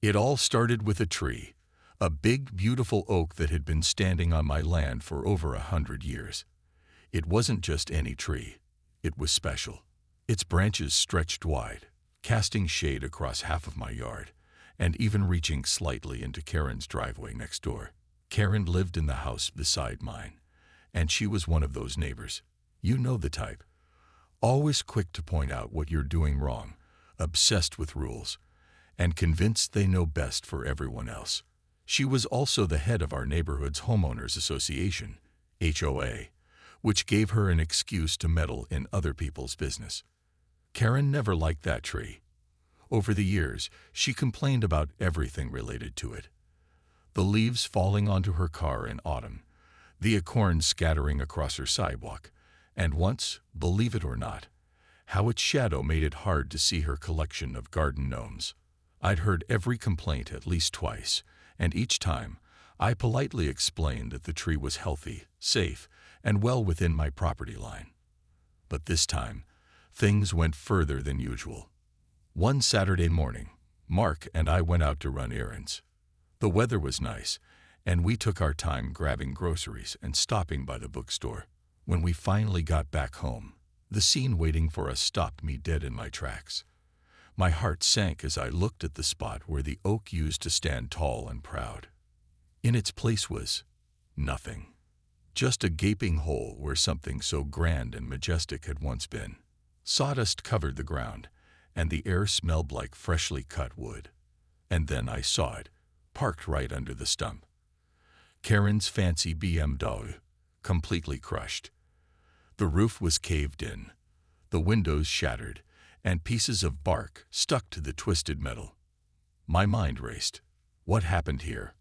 It all started with a tree, a big, beautiful oak that had been standing on my land for over 100 years. It wasn't just any tree. It was special. Its branches stretched wide, casting shade across half of my yard, and even reaching slightly into Karen's driveway next door. Karen lived in the house beside mine, and she was one of those neighbors. You know the type. Always quick to point out what you're doing wrong, obsessed with rules, and convinced they know best for everyone else. She was also the head of our neighborhood's homeowners association, HOA, which gave her an excuse to meddle in other people's business. Karen never liked that tree. Over the years, she complained about everything related to it. The leaves falling onto her car in autumn, the acorns scattering across her sidewalk, and once, believe it or not, how its shadow made it hard to see her collection of garden gnomes. I'd heard every complaint at least twice, and each time, I politely explained that the tree was healthy, safe, and well within my property line. But this time, things went further than usual. One Saturday morning, Mark and I went out to run errands. The weather was nice, and we took our time grabbing groceries and stopping by the bookstore. When we finally got back home, the scene waiting for us stopped me dead in my tracks. My heart sank as I looked at the spot where the oak used to stand tall and proud. In its place was nothing. Just a gaping hole where something so grand and majestic had once been. Sawdust covered the ground, and the air smelled like freshly cut wood. And then I saw it, parked right under the stump. Karen's fancy BMW, completely crushed. The roof was caved in, the windows shattered, and pieces of bark stuck to the twisted metal. My mind raced. What happened here?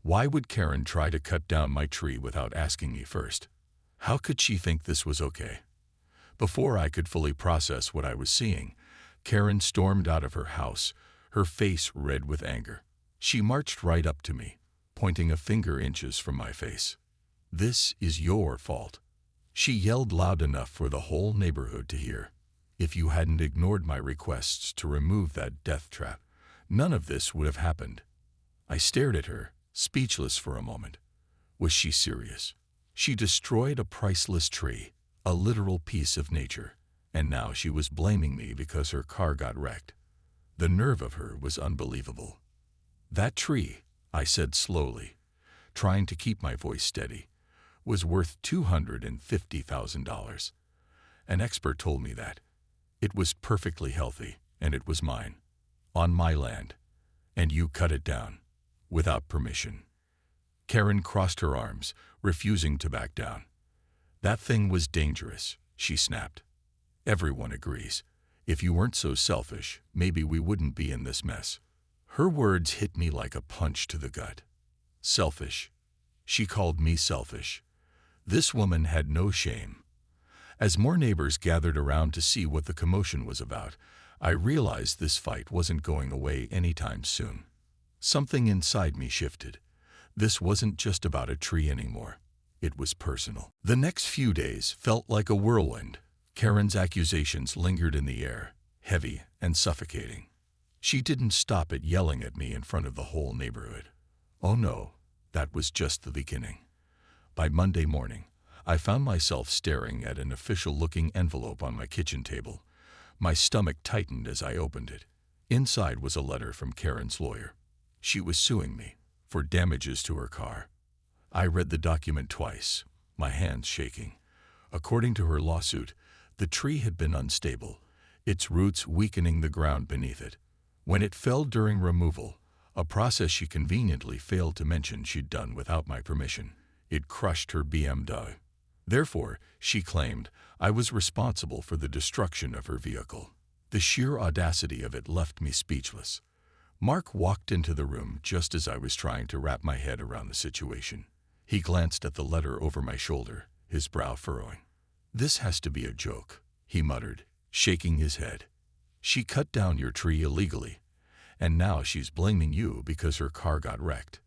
Why would Karen try to cut down my tree without asking me first? How could she think this was okay? Before I could fully process what I was seeing, Karen stormed out of her house, her face red with anger. She marched right up to me, pointing a finger inches from my face. "This is your fault." She yelled loud enough for the whole neighborhood to hear. If you hadn't ignored my requests to remove that death trap, none of this would have happened. I stared at her, speechless for a moment. Was she serious? She destroyed a priceless tree, a literal piece of nature, and now she was blaming me because her car got wrecked. The nerve of her was unbelievable. "That tree," I said slowly, trying to keep my voice steady, was worth $250,000. An expert told me that. It was perfectly healthy, and it was mine, on my land, and you cut it down, without permission. Karen crossed her arms, refusing to back down. "That thing was dangerous," she snapped. "Everyone agrees. If you weren't so selfish, maybe we wouldn't be in this mess." Her words hit me like a punch to the gut. Selfish. She called me selfish. This woman had no shame. As more neighbors gathered around to see what the commotion was about, I realized this fight wasn't going away anytime soon. Something inside me shifted. This wasn't just about a tree anymore. It was personal. The next few days felt like a whirlwind. Karen's accusations lingered in the air, heavy and suffocating. She didn't stop at yelling at me in front of the whole neighborhood. Oh no, that was just the beginning. By Monday morning, I found myself staring at an official-looking envelope on my kitchen table. My stomach tightened as I opened it. Inside was a letter from Karen's lawyer. She was suing me for damages to her car. I read the document twice, my hands shaking. According to her lawsuit, the tree had been unstable, its roots weakening the ground beneath it. When it fell during removal, a process she conveniently failed to mention she'd done without my permission, it crushed her BMW. Therefore, she claimed, I was responsible for the destruction of her vehicle. The sheer audacity of it left me speechless. Mark walked into the room just as I was trying to wrap my head around the situation. He glanced at the letter over my shoulder, his brow furrowing. "This has to be a joke," he muttered, shaking his head. "She cut down your tree illegally, and now she's blaming you because her car got wrecked."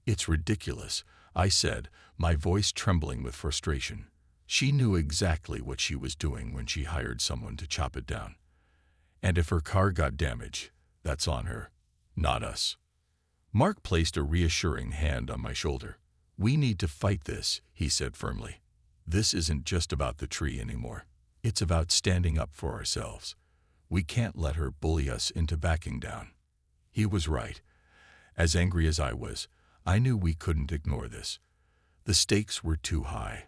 "It's ridiculous," I said, my voice trembling with frustration. She knew exactly what she was doing when she hired someone to chop it down. And if her car got damaged, that's on her, not us. Mark placed a reassuring hand on my shoulder. We need to fight this, he said firmly. This isn't just about the tree anymore. It's about standing up for ourselves. We can't let her bully us into backing down. He was right. As angry as I was, I knew we couldn't ignore this. The stakes were too high.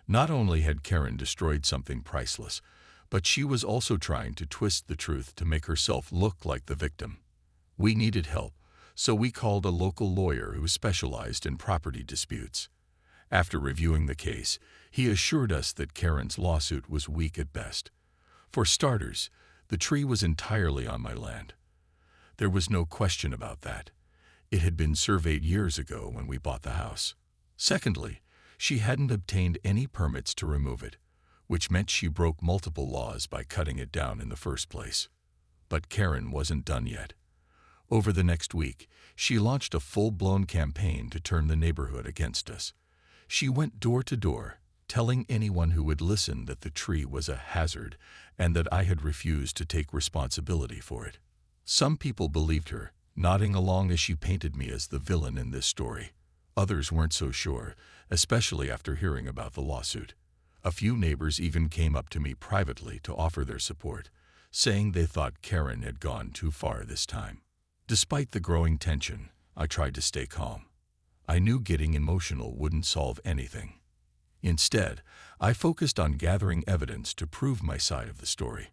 Not only had Karen destroyed something priceless, but she was also trying to twist the truth to make herself look like the victim. We needed help, so we called a local lawyer who specialized in property disputes. After reviewing the case, he assured us that Karen's lawsuit was weak at best. For starters, the tree was entirely on my land. There was no question about that. It had been surveyed years ago when we bought the house. Secondly, she hadn't obtained any permits to remove it, which meant she broke multiple laws by cutting it down in the first place. But Karen wasn't done yet. Over the next week, she launched a full-blown campaign to turn the neighborhood against us. She went door to door, telling anyone who would listen that the tree was a hazard and that I had refused to take responsibility for it. Some people believed her, nodding along as she painted me as the villain in this story. Others weren't so sure, especially after hearing about the lawsuit. A few neighbors even came up to me privately to offer their support, saying they thought Karen had gone too far this time. Despite the growing tension, I tried to stay calm. I knew getting emotional wouldn't solve anything. Instead, I focused on gathering evidence to prove my side of the story.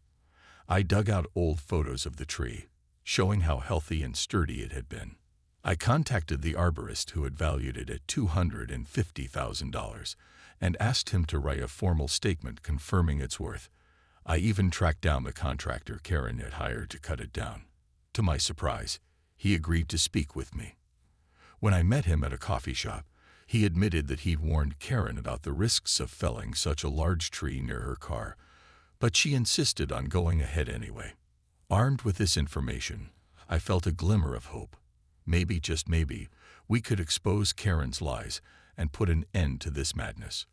I dug out old photos of the tree, showing how healthy and sturdy it had been. I contacted the arborist who had valued it at $250,000 and asked him to write a formal statement confirming its worth. I even tracked down the contractor Karen had hired to cut it down. To my surprise, he agreed to speak with me. When I met him at a coffee shop, he admitted that he'd warned Karen about the risks of felling such a large tree near her car, but she insisted on going ahead anyway. Armed with this information, I felt a glimmer of hope. Maybe, just maybe, we could expose Karen's lies and put an end to this madness.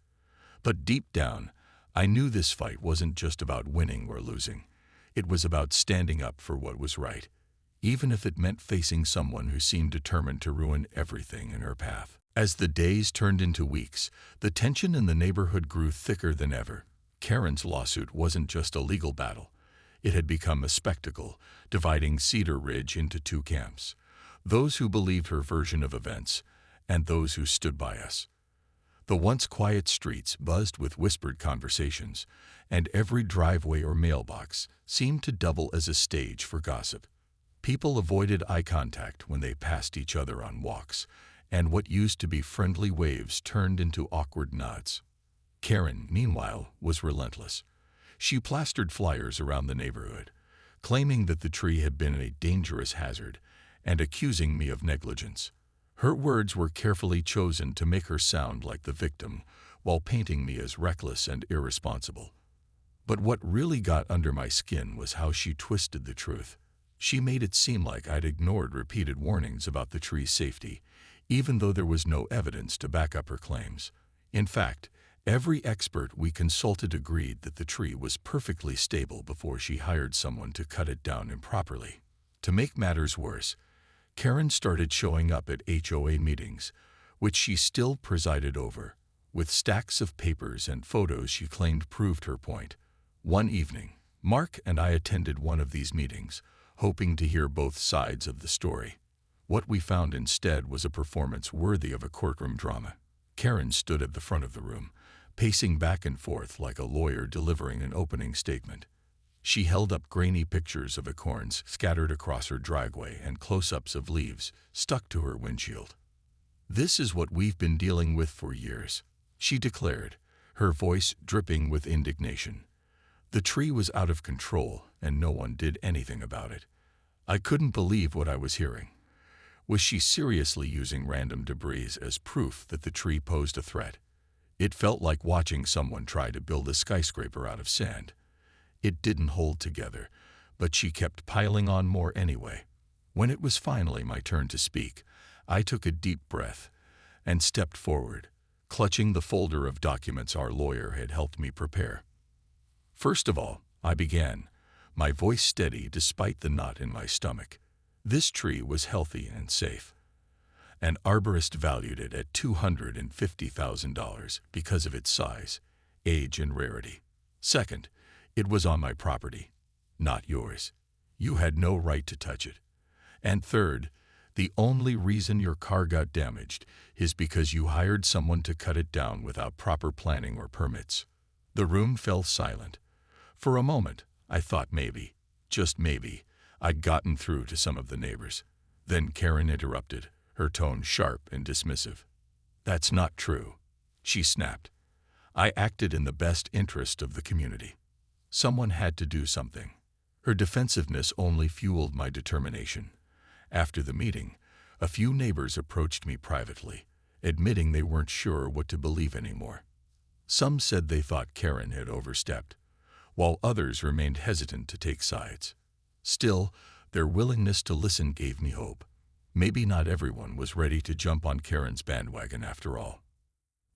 But deep down, I knew this fight wasn't just about winning or losing. It was about standing up for what was right, even if it meant facing someone who seemed determined to ruin everything in her path. As the days turned into weeks, the tension in the neighborhood grew thicker than ever. Karen's lawsuit wasn't just a legal battle. It had become a spectacle, dividing Cedar Ridge into two camps: those who believed her version of events and those who stood by us. The once quiet streets buzzed with whispered conversations, and every driveway or mailbox seemed to double as a stage for gossip. People avoided eye contact when they passed each other on walks, and what used to be friendly waves turned into awkward nods. Karen, meanwhile, was relentless. She plastered flyers around the neighborhood, claiming that the tree had been a dangerous hazard and accusing me of negligence. Her words were carefully chosen to make her sound like the victim, while painting me as reckless and irresponsible. But what really got under my skin was how she twisted the truth. She made it seem like I'd ignored repeated warnings about the tree's safety, even though there was no evidence to back up her claims. In fact, every expert we consulted agreed that the tree was perfectly stable before she hired someone to cut it down improperly. To make matters worse, Karen started showing up at HOA meetings, which she still presided over, with stacks of papers and photos she claimed proved her point. One evening, Mark and I attended one of these meetings, hoping to hear both sides of the story. What we found instead was a performance worthy of a courtroom drama. Karen stood at the front of the room, pacing back and forth like a lawyer delivering an opening statement. She held up grainy pictures of acorns scattered across her driveway and close-ups of leaves stuck to her windshield. "This is what we've been dealing with for years," she declared, her voice dripping with indignation. The tree was out of control, and no one did anything about it. I couldn't believe what I was hearing. Was she seriously using random debris as proof that the tree posed a threat? It felt like watching someone try to build a skyscraper out of sand. It didn't hold together, but she kept piling on more anyway. When it was finally my turn to speak, I took a deep breath and stepped forward, clutching the folder of documents our lawyer had helped me prepare. First of all, I began, my voice steady despite the knot in my stomach. This tree was healthy and safe. An arborist valued it at $250,000 because of its size, age, and rarity. Second, it was on my property, not yours. You had no right to touch it. And third, the only reason your car got damaged is because you hired someone to cut it down without proper planning or permits. The room fell silent. For a moment, I thought maybe, just maybe, I'd gotten through to some of the neighbors. Then Karen interrupted, her tone sharp and dismissive. "That's not true," she snapped. "I acted in the best interest of the community. Someone had to do something." Her defensiveness only fueled my determination. After the meeting, a few neighbors approached me privately, admitting they weren't sure what to believe anymore. Some said they thought Karen had overstepped, while others remained hesitant to take sides. Still, their willingness to listen gave me hope. Maybe not everyone was ready to jump on Karen's bandwagon after all.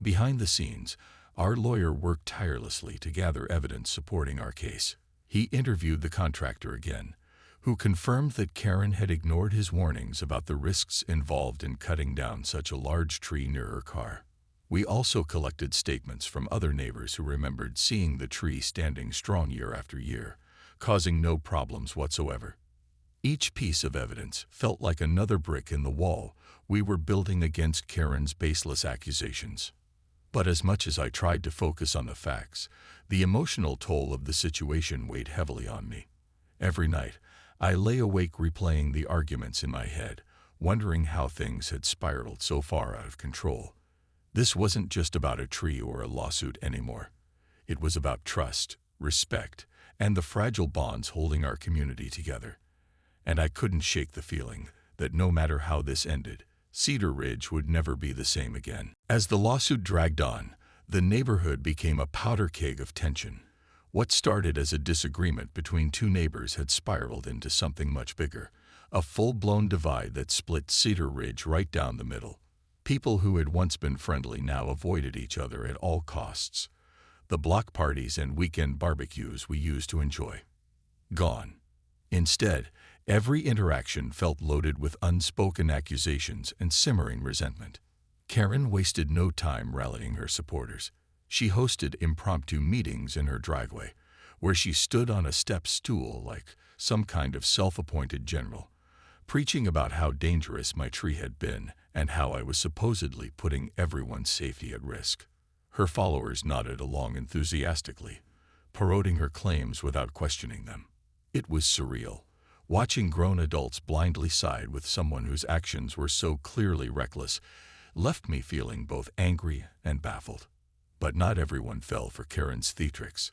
Behind the scenes, our lawyer worked tirelessly to gather evidence supporting our case. He interviewed the contractor again, who confirmed that Karen had ignored his warnings about the risks involved in cutting down such a large tree near her car. We also collected statements from other neighbors who remembered seeing the tree standing strong year after year, causing no problems whatsoever. Each piece of evidence felt like another brick in the wall we were building against Karen's baseless accusations. But as much as I tried to focus on the facts, the emotional toll of the situation weighed heavily on me. Every night, I lay awake replaying the arguments in my head, wondering how things had spiraled so far out of control. This wasn't just about a tree or a lawsuit anymore. It was about trust, respect, and the fragile bonds holding our community together. And I couldn't shake the feeling that no matter how this ended, Cedar Ridge would never be the same again. As the lawsuit dragged on, the neighborhood became a powder keg of tension. What started as a disagreement between two neighbors had spiraled into something much bigger, a full-blown divide that split Cedar Ridge right down the middle. People who had once been friendly now avoided each other at all costs. The block parties and weekend barbecues we used to enjoy, gone. Instead, every interaction felt loaded with unspoken accusations and simmering resentment. Karen wasted no time rallying her supporters. She hosted impromptu meetings in her driveway, where she stood on a step stool like some kind of self-appointed general, preaching about how dangerous my tree had been and how I was supposedly putting everyone's safety at risk. Her followers nodded along enthusiastically, parroting her claims without questioning them. It was surreal, watching grown adults blindly side with someone whose actions were so clearly reckless left me feeling both angry and baffled. But not everyone fell for Karen's theatrics.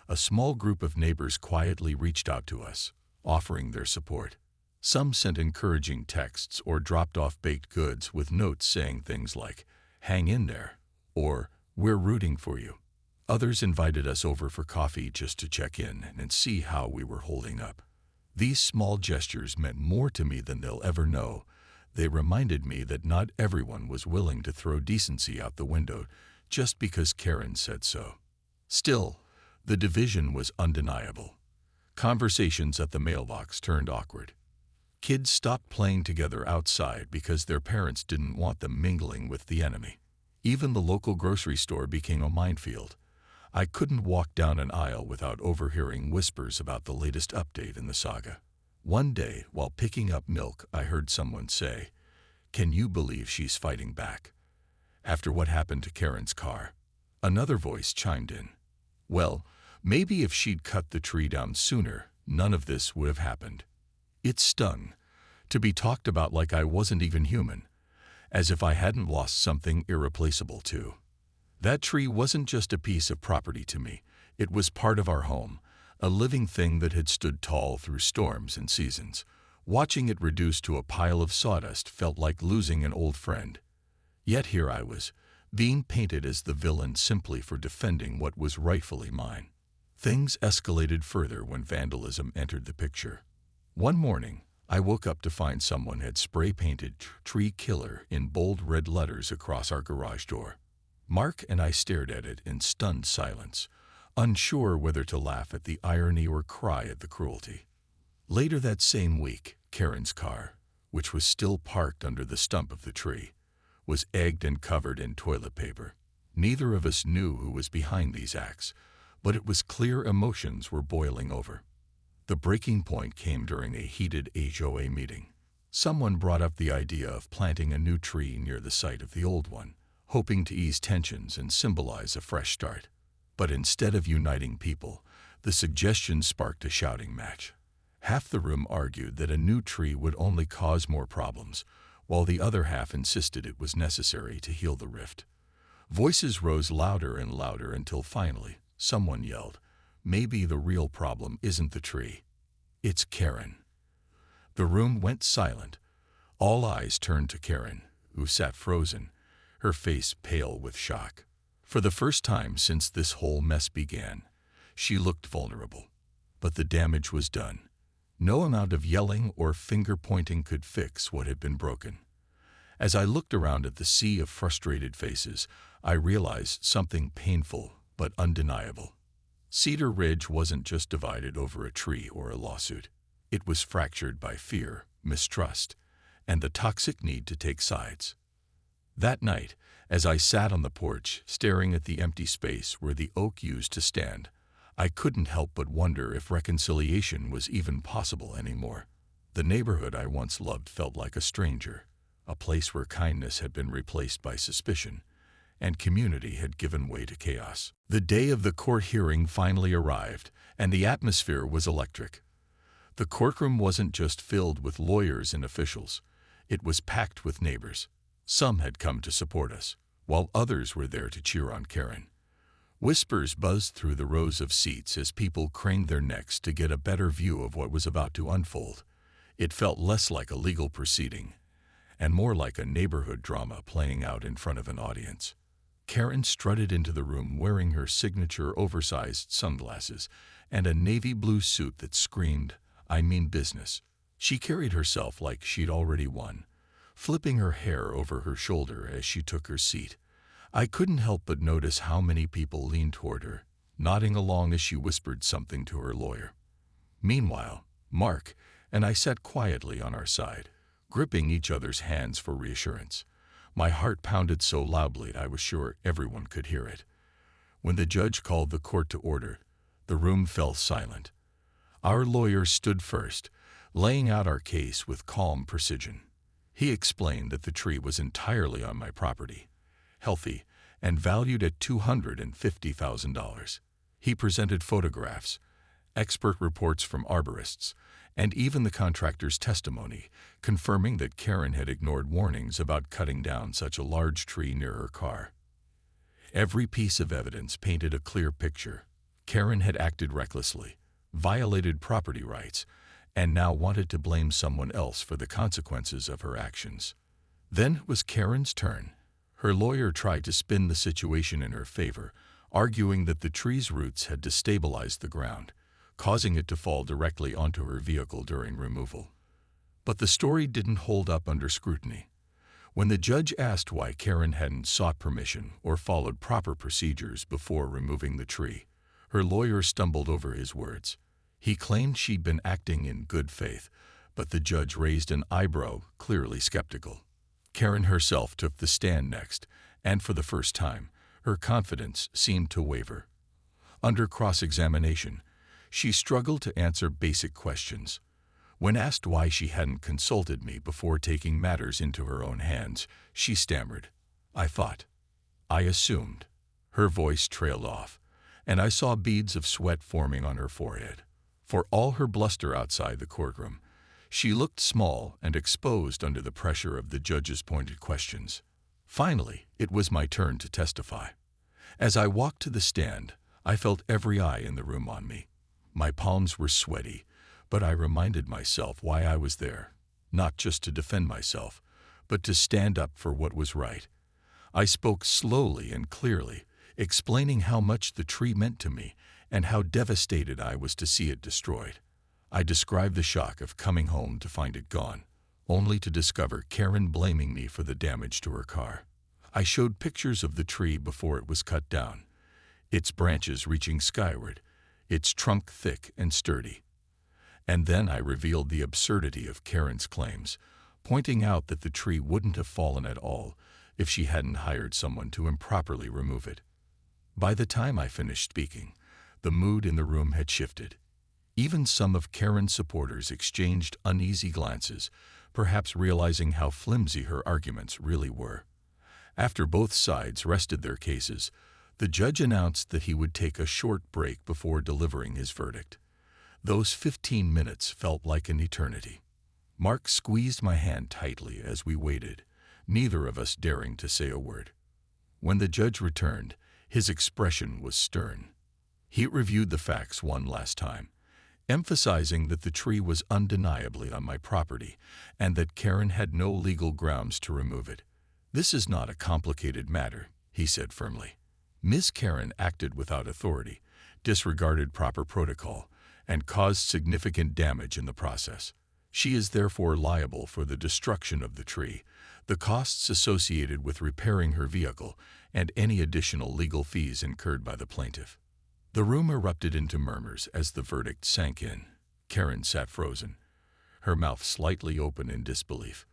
A small group of neighbors quietly reached out to us, offering their support. Some sent encouraging texts or dropped off baked goods with notes saying things like, "Hang in there," or "We're rooting for you." Others invited us over for coffee just to check in and see how we were holding up. These small gestures meant more to me than they'll ever know. They reminded me that not everyone was willing to throw decency out the window just because Karen said so. Still, the division was undeniable. Conversations at the mailbox turned awkward. Kids stopped playing together outside because their parents didn't want them mingling with the enemy. Even the local grocery store became a minefield. I couldn't walk down an aisle without overhearing whispers about the latest update in the saga. One day, while picking up milk, I heard someone say, "Can you believe she's fighting back after what happened to Karen's car?" Another voice chimed in, "Well, maybe if she'd cut the tree down sooner, none of this would have happened." It stung, to be talked about like I wasn't even human, as if I hadn't lost something irreplaceable too. That tree wasn't just a piece of property to me, it was part of our home, a living thing that had stood tall through storms and seasons. Watching it reduced to a pile of sawdust felt like losing an old friend. Yet here I was, being painted as the villain simply for defending what was rightfully mine. Things escalated further when vandalism entered the picture. One morning, I woke up to find someone had spray-painted "Tree Killer" in bold red letters across our garage door. Mark and I stared at it in stunned silence, unsure whether to laugh at the irony or cry at the cruelty. Later that same week, Karen's car, which was still parked under the stump of the tree, was egged and covered in toilet paper. Neither of us knew who was behind these acts, but it was clear emotions were boiling over. The breaking point came during a heated HOA meeting. Someone brought up the idea of planting a new tree near the site of the old one, hoping to ease tensions and symbolize a fresh start. But instead of uniting people, the suggestion sparked a shouting match. Half the room argued that a new tree would only cause more problems, while the other half insisted it was necessary to heal the rift. Voices rose louder and louder until finally, someone yelled, "Maybe the real problem isn't the tree. It's Karen." The room went silent. All eyes turned to Karen, who sat frozen, her face pale with shock. For the first time since this whole mess began, she looked vulnerable. But the damage was done. No amount of yelling or finger-pointing could fix what had been broken. As I looked around at the sea of frustrated faces, I realized something painful but undeniable. Cedar Ridge wasn't just divided over a tree or a lawsuit. It was fractured by fear, mistrust, and the toxic need to take sides. That night, as I sat on the porch, staring at the empty space where the oak used to stand, I couldn't help but wonder if reconciliation was even possible anymore. The neighborhood I once loved felt like a stranger, a place where kindness had been replaced by suspicion, and community had given way to chaos. The day of the court hearing finally arrived, and the atmosphere was electric. The courtroom wasn't just filled with lawyers and officials. It was packed with neighbors. Some had come to support us, while others were there to cheer on Karen. Whispers buzzed through the rows of seats as people craned their necks to get a better view of what was about to unfold. It felt less like a legal proceeding, and more like a neighborhood drama playing out in front of an audience. Karen strutted into the room wearing her signature oversized sunglasses and a navy blue suit that screamed, "I mean business." She carried herself like she'd already won, flipping her hair over her shoulder as she took her seat. I couldn't help but notice how many people leaned toward her, nodding along as she whispered something to her lawyer. Meanwhile, Mark and I sat quietly on our side, gripping each other's hands for reassurance. My heart pounded so loudly I was sure everyone could hear it. When the judge called the court to order, the room fell silent. Our lawyer stood first, laying out our case with calm precision. He explained that the tree was entirely on my property, healthy, and valued at $250,000. He presented photographs, expert reports from arborists, and even the contractor's testimony, confirming that Karen had ignored warnings about cutting down such a large tree near her car. Every piece of evidence painted a clear picture. Karen had acted recklessly, violated property rights, and now wanted to blame someone else for the consequences of her actions. Then it was Karen's turn. Her lawyer tried to spin the situation in her favor, arguing that the tree's roots had destabilized the ground, causing it to fall directly onto her vehicle during removal. But the story didn't hold up under scrutiny. When the judge asked why Karen hadn't sought permission or followed proper procedures before removing the tree, her lawyer stumbled over his words. He claimed she'd been acting in good faith, but the judge raised an eyebrow, clearly skeptical. Karen herself took the stand next, and for the first time, her confidence seemed to waver. Under cross-examination, she struggled to answer basic questions. When asked why she hadn't consulted me before taking matters into her own hands, she stammered, "I thought. I assumed." Her voice trailed off, and I saw beads of sweat forming on her forehead. For all her bluster outside the courtroom, she looked small and exposed under the pressure of the judge's pointed questions. Finally, it was my turn to testify. As I walked to the stand, I felt every eye in the room on me. My palms were sweaty, but I reminded myself why I was there, not just to defend myself, but to stand up for what was right. I spoke slowly and clearly, explaining how much the tree meant to me and how devastated I was to see it destroyed. I described the shock of coming home to find it gone, only to discover Karen blaming me for the damage to her car. I showed pictures of the tree before it was cut down, its branches reaching skyward, its trunk thick and sturdy. And then I revealed the absurdity of Karen's claims, pointing out that the tree wouldn't have fallen at all if she hadn't hired someone to improperly remove it. By the time I finished speaking, the mood in the room had shifted. Even some of Karen's supporters exchanged uneasy glances, perhaps realizing how flimsy her arguments really were. After both sides rested their cases, the judge announced that he would take a short break before delivering his verdict. Those 15 minutes felt like an eternity. Mark squeezed my hand tightly as we waited, neither of us daring to say a word. When the judge returned, his expression was stern. He reviewed the facts one last time, emphasizing that the tree was undeniably on my property and that Karen had no legal grounds to remove it. "This is not a complicated matter," he said firmly. "Ms. Karen acted without authority, disregarded proper protocol, and caused significant damage in the process. She is therefore liable for the destruction of the tree, the costs associated with repairing her vehicle, and any additional legal fees incurred by the plaintiff." The room erupted into murmurs as the verdict sank in. Karen sat frozen, her mouth slightly open in disbelief.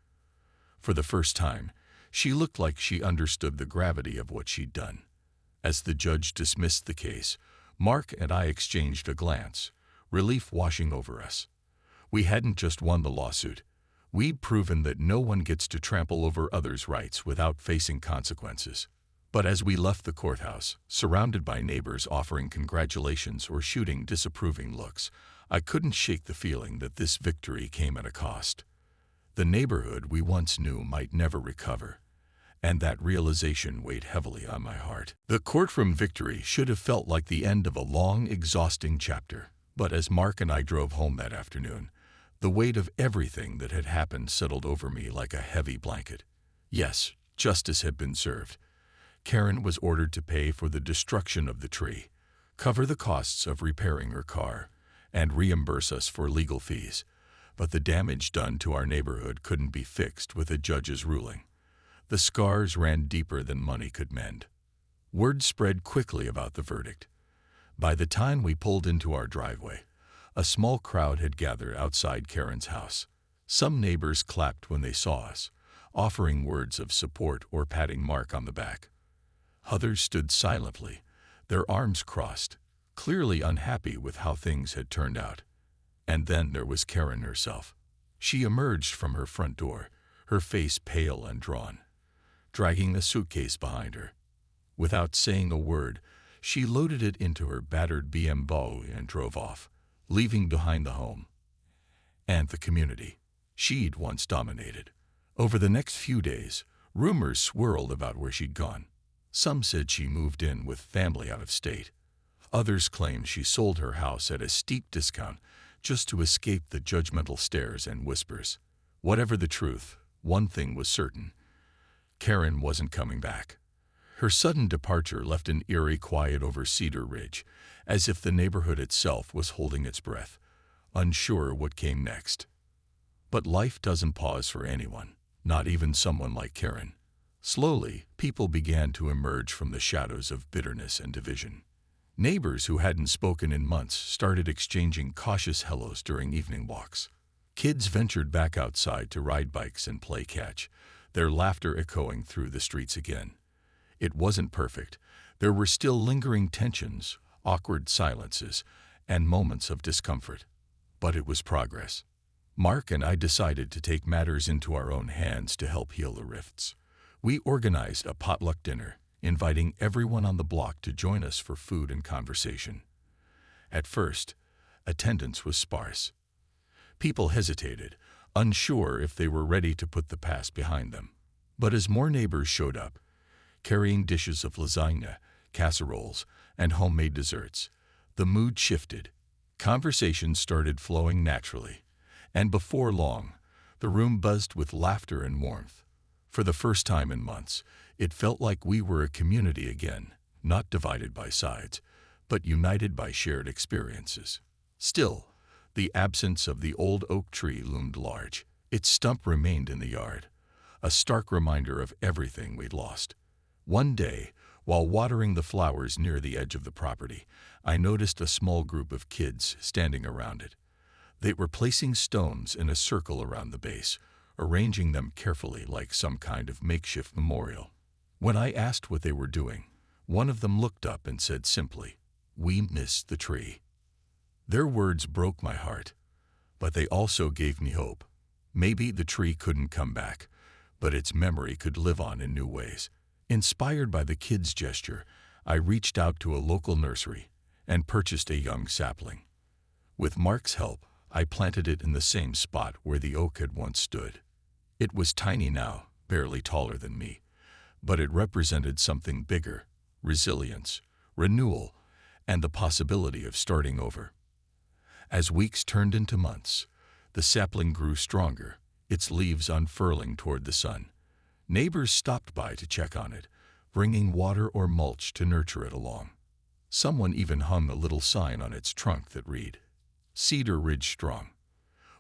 For the first time, she looked like she understood the gravity of what she'd done. As the judge dismissed the case, Mark and I exchanged a glance, relief washing over us. We hadn't just won the lawsuit. We'd proven that no one gets to trample over others' rights without facing consequences. But as we left the courthouse, surrounded by neighbors offering congratulations or shooting disapproving looks, I couldn't shake the feeling that this victory came at a cost. The neighborhood we once knew might never recover, and that realization weighed heavily on my heart. The courtroom victory should have felt like the end of a long, exhausting chapter, but as Mark and I drove home that afternoon, the weight of everything that had happened settled over me like a heavy blanket. Yes, justice had been served. Karen was ordered to pay for the destruction of the tree, cover the costs of repairing her car, and reimburse us for legal fees. But the damage done to our neighborhood couldn't be fixed with a judge's ruling. The scars ran deeper than money could mend. Word spread quickly about the verdict. By the time we pulled into our driveway, a small crowd had gathered outside Karen's house. Some neighbors clapped when they saw us, offering words of support or patting Mark on the back. Others stood silently, their arms crossed, clearly unhappy with how things had turned out. And then there was Karen herself. She emerged from her front door, her face pale and drawn, dragging a suitcase behind her. Without saying a word, she loaded it into her battered BMW and drove off, leaving behind the home and the community she'd once dominated. Over the next few days, rumors swirled about where she'd gone. Some said she moved in with family out of state. Others claimed she sold her house at a steep discount just to escape the judgmental stares and whispers. Whatever the truth, one thing was certain: Karen wasn't coming back. Her sudden departure left an eerie quiet over Cedar Ridge, as if the neighborhood itself was holding its breath, unsure what came next. But life doesn't pause for anyone, not even someone like Karen. Slowly, people began to emerge from the shadows of bitterness and division. Neighbors who hadn't spoken in months started exchanging cautious hellos during evening walks. Kids ventured back outside to ride bikes and play catch, their laughter echoing through the streets again. It wasn't perfect. There were still lingering tensions, awkward silences, and moments of discomfort. But it was progress. Mark and I decided to take matters into our own hands to help heal the rifts. We organized a potluck dinner, inviting everyone on the block to join us for food and conversation. At first, attendance was sparse. People hesitated, unsure if they were ready to put the past behind them. But as more neighbors showed up, carrying dishes of lasagna, casseroles, and homemade desserts, the mood shifted. Conversations started flowing naturally, and before long, the room buzzed with laughter and warmth. For the first time in months, it felt like we were a community again, not divided by sides, but united by shared experiences. Still, the absence of the old oak tree loomed large. Its stump remained in the yard, a stark reminder of everything we'd lost. One day, while watering the flowers near the edge of the property, I noticed a small group of kids standing around it. They were placing stones in a circle around the base, arranging them carefully like some kind of makeshift memorial. When I asked what they were doing, one of them looked up and said simply, "We missed the tree." Their words broke my heart, but they also gave me hope. Maybe the tree couldn't come back, but its memory could live on in new ways. Inspired by the kids' gesture, I reached out to a local nursery and purchased a young sapling. With Mark's help, I planted it in the same spot where the oak had once stood. It was tiny now, barely taller than me, but it represented something bigger: resilience, renewal, and the possibility of starting over. As weeks turned into months, the sapling grew stronger, its leaves unfurling toward the sun. Neighbors stopped by to check on it, bringing water or mulch to nurture it along. Someone even hung a little sign on its trunk that read, "Cedar Ridge Strong."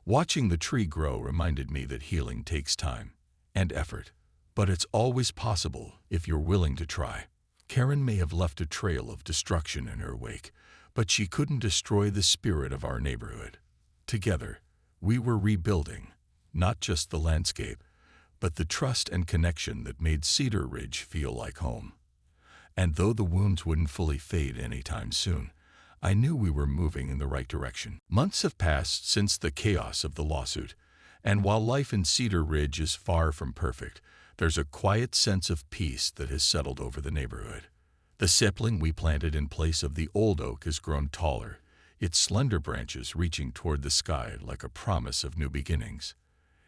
Watching the tree grow reminded me that healing takes time and effort, but it's always possible if you're willing to try. Karen may have left a trail of destruction in her wake, but she couldn't destroy the spirit of our neighborhood. Together, we were rebuilding, not just the landscape, but the trust and connection that made Cedar Ridge feel like home. And though the wounds wouldn't fully fade anytime soon, I knew we were moving in the right direction. Months have passed since the chaos of the lawsuit, and while life in Cedar Ridge is far from perfect, there's a quiet sense of peace that has settled over the neighborhood. The sapling we planted in place of the old oak has grown taller, its slender branches reaching toward the sky like a promise of new beginnings.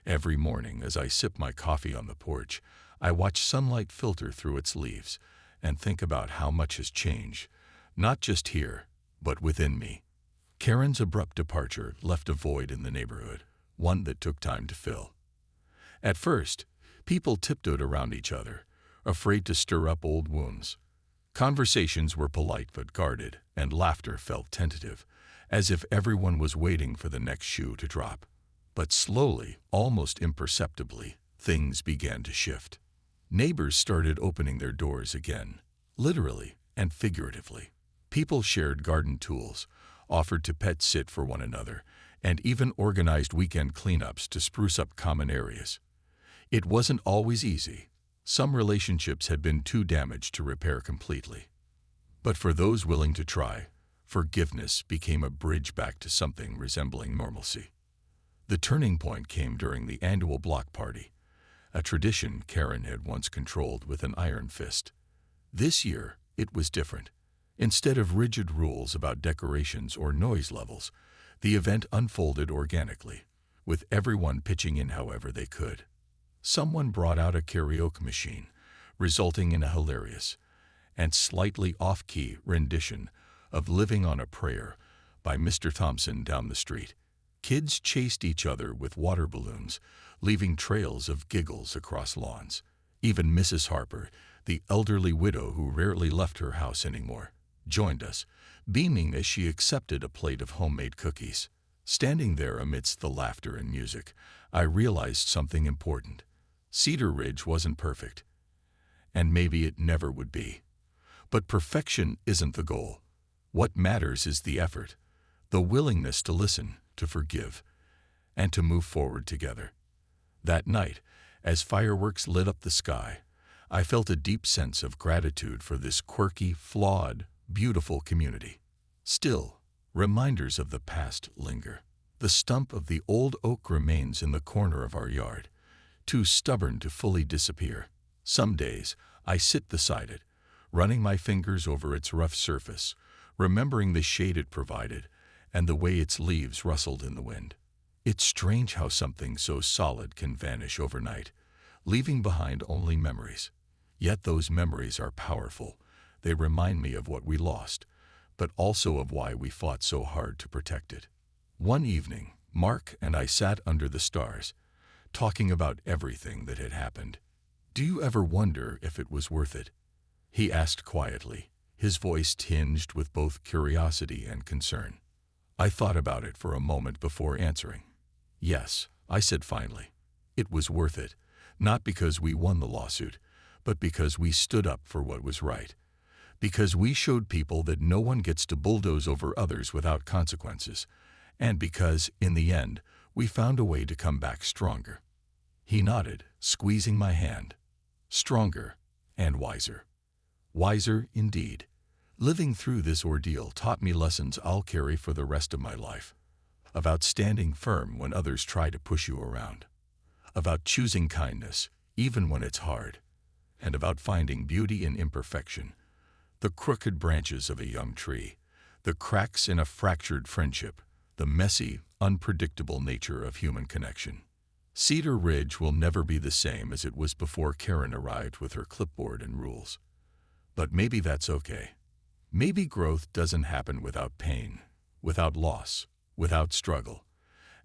Every morning, as I sip my coffee on the porch, I watch sunlight filter through its leaves and think about how much has changed, not just here, but within me. Karen's abrupt departure left a void in the neighborhood, one that took time to fill. At first, people tiptoed around each other, afraid to stir up old wounds. Conversations were polite but guarded, and laughter felt tentative, as if everyone was waiting for the next shoe to drop. But slowly, almost imperceptibly, things began to shift. Neighbors started opening their doors again, literally and figuratively. People shared garden tools, offered to pet sit for one another, and even organized weekend cleanups to spruce up common areas. It wasn't always easy. Some relationships had been too damaged to repair completely. But for those willing to try, forgiveness became a bridge back to something resembling normalcy. The turning point came during the annual block party, a tradition Karen had once controlled with an iron fist. This year, it was different. Instead of rigid rules about decorations or noise levels, the event unfolded organically, with everyone pitching in however they could. Someone brought out a karaoke machine, resulting in a hilarious and slightly off-key rendition of "Living on a Prayer" by Mr. Thompson down the street. Kids chased each other with water balloons, leaving trails of giggles across lawns. Even Mrs. Harper, the elderly widow who rarely left her house anymore, joined us, beaming as she accepted a plate of homemade cookies. Standing there amidst the laughter and music, I realized something important. Cedar Ridge wasn't perfect, and maybe it never would be. But perfection isn't the goal. What matters is the effort, the willingness to listen, to forgive, and to move forward together. That night, as fireworks lit up the sky, I felt a deep sense of gratitude for this quirky, flawed, beautiful community. Still, reminders of the past linger. The stump of the old oak remains in the corner of our yard, too stubborn to fully disappear. Some days, I sit beside it, running my fingers over its rough surface, remembering the shade it provided and the way its leaves rustled in the wind. It's strange how something so solid can vanish overnight, leaving behind only memories. Yet those memories are powerful. They remind me of what we lost, but also of why we fought so hard to protect it. One evening, Mark and I sat under the stars, talking about everything that had happened. "Do you ever wonder if it was worth it?" he asked quietly, his voice tinged with both curiosity and concern. I thought about it for a moment before answering. "Yes," I said finally. "It was worth it, not because we won the lawsuit, but because we stood up for what was right. Because we showed people that no one gets to bulldoze over others without consequences. And because, in the end, we found a way to come back stronger. He nodded, squeezing my hand. Stronger and wiser. Wiser indeed. Living through this ordeal taught me lessons I'll carry for the rest of my life. About standing firm when others try to push you around. About choosing kindness, even when it's hard. And about finding beauty in imperfection. The crooked branches of a young tree. The cracks in a fractured friendship. The messy, unpredictable nature of human connection. Cedar Ridge will never be the same as it was before Karen arrived with her clipboard and rules. But maybe that's okay. Maybe growth doesn't happen without pain, without loss, without struggle.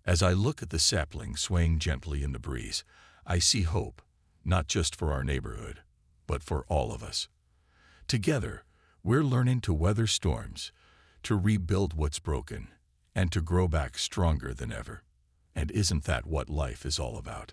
As I look at the sapling swaying gently in the breeze, I see hope, not just for our neighborhood, but for all of us. Together, we're learning to weather storms, to rebuild what's broken, and to grow back stronger than ever. And isn't that what life is all about?